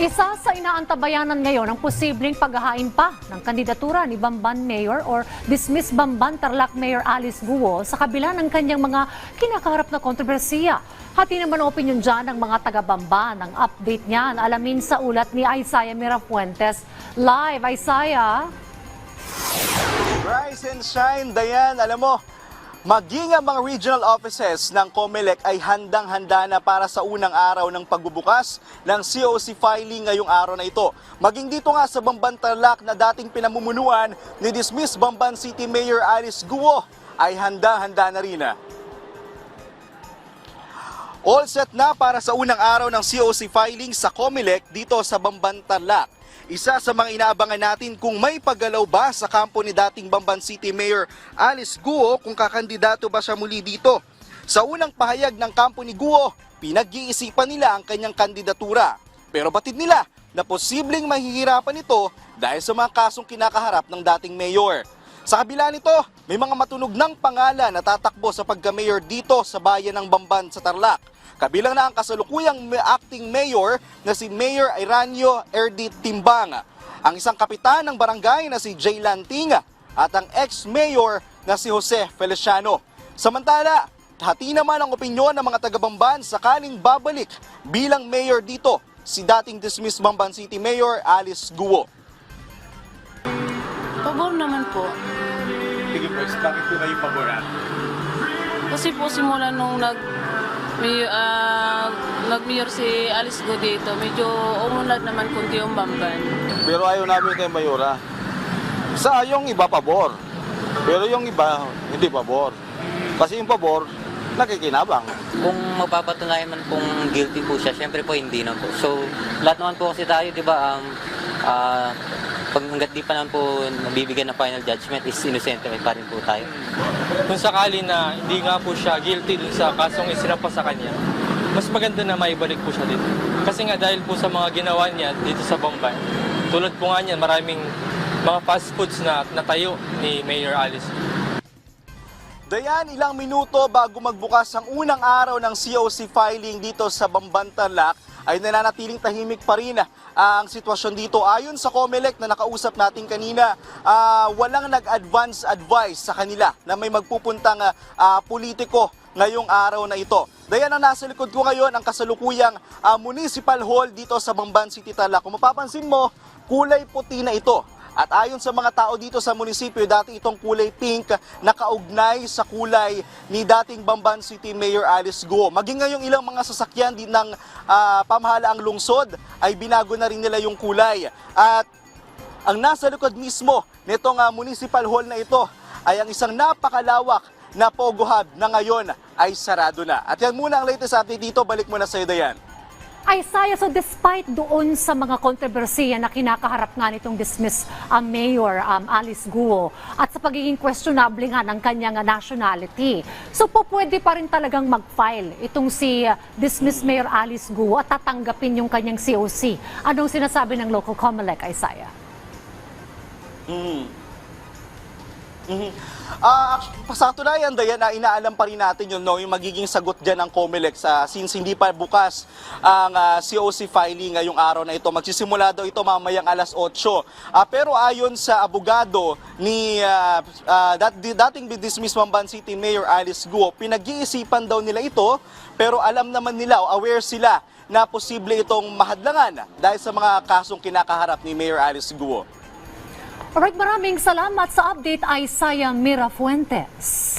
Isa sa inaantabayanan ngayon ang posibleng paghahain pa ng kandidatura ni Bamban Mayor or dismiss Bamban Tarlac Mayor Alice Guo sa kabila ng kanyang mga kinakaharap na kontrobersiya. Hati naman ang opinyon dyan ng mga taga-Bamban. Ang update niyan, alamin sa ulat ni Isaiah Mirafuentes. Live, Isaiah! Rise and shine, Dayan. Alam mo, maging ang mga regional offices ng COMELEC ay handang-handa na para sa unang araw ng pagbubukas ng COC filing ngayong araw na ito. Maging dito nga sa Bamban Tarlac na dating pinamumunuan ni dismissed Bamban City Mayor Alice Guo ay handang-handa na rin. All set na para sa unang araw ng COC filing sa COMELEC dito sa Bamban Tarlac. Isa sa mga inaabangan natin kung may paggalaw ba sa kampo ni dating Bamban City Mayor Alice Guo kung kakandidato ba siya muli dito. Sa unang pahayag ng kampo ni Guo, pinag-iisipan nila ang kanyang kandidatura. Pero batid nila na posibleng mahihirapan ito dahil sa mga kasong kinakaharap ng dating mayor. Sa kabila nito, may mga matunog ng pangalan na tatakbo sa pagka-mayor dito sa bayan ng Bamban sa Tarlac. Kabilang na ang kasalukuyang acting mayor na si Mayor Iranio Erdi Timbang, ang isang kapitan ng barangay na si Jay Lanting at ang ex-mayor na si Jose Feliciano. Samantala, hati naman ang opinyon ng mga taga-Bamban sakaling babalik bilang mayor dito si dating dismissed Bamban City Mayor Alice Guo. Pabor naman po. Sige po, bakit po kayo paboran? Kasi po simula nung nag-mayor si Alice Guo dito, medyo umunlad naman kunti yung Bamban. Pero ayaw namin kay Mayora. Sa yung iba pabor. Pero yung iba hindi pabor. Kasi yung pabor, nakikinabang. Kung mapapatunayan man pong guilty po siya, syempre po hindi na po. So, lahat naman po kasi tayo, di ba, pag hanggat di pa naman po nabibigyan ng final judgment is innocent pa rin po tayo. Kung sakali na hindi nga po siya guilty dun sa kasong isinampa sa kanya, mas maganda na maibalik po siya dito. Kasi nga dahil po sa mga ginawa niya dito sa Bamban, tulad po nga niyan, maraming mga fast foods na natayo ni Mayor Alice. Dayan, ilang minuto bago magbukas ang unang araw ng COC filing dito sa Bamban Tarlac, ay nananatiling tahimik pa rin ang sitwasyon dito. Ayon sa COMELEC na nakausap natin kanina, walang nag-advance advice sa kanila na may magpupuntang politiko ngayong araw na ito. Dayan, ang nasa likod ko ngayon ang kasalukuyang Municipal Hall dito sa Bamban City Tarlac. Kung mapapansin mo, kulay puti na ito. At ayon sa mga tao dito sa munisipyo, dati itong kulay pink na kaugnay sa kulay ni dating Bamban City Mayor Alice Guo. Maging ngayong ilang mga sasakyan din ng pamahalaang lungsod ay binago na rin nila yung kulay. At ang nasa likod mismo nitong Municipal Hall na ito ay ang isang napakalawak na Pogo Hub na ngayon ay sarado na. At yan muna ang latest update dito. Balik mo na sa'yo, Dayan. Isaiah, so despite doon sa mga kontrobersiya na kinakaharap nga nitong dismiss Mayor Alice Guo at sa pagiging questionable nga ng kanyang nationality, so po pwede pa rin talagang mag-file itong si dismiss Mayor Alice Guo at tatanggapin yung kanyang COC. Anong sinasabi ng local COMELEC, Isaiah? Sa katunayan, Dayan, inaalam pa rin natin yun, no, yung magiging sagot dyan ng COMELEC since hindi pa bukas ang COC filing ngayong araw na ito. Magsisimula daw ito mamayang alas 8. Pero ayon sa abogado ni dating dismissed Bamban City Mayor Alice Guo, pinag-iisipan daw nila ito, pero alam naman nila, aware sila na posible itong mahadlangan dahil sa mga kasong kinakaharap ni Mayor Alice Guo. Alright, maraming salamat sa update, Isaiah Mirafuentes.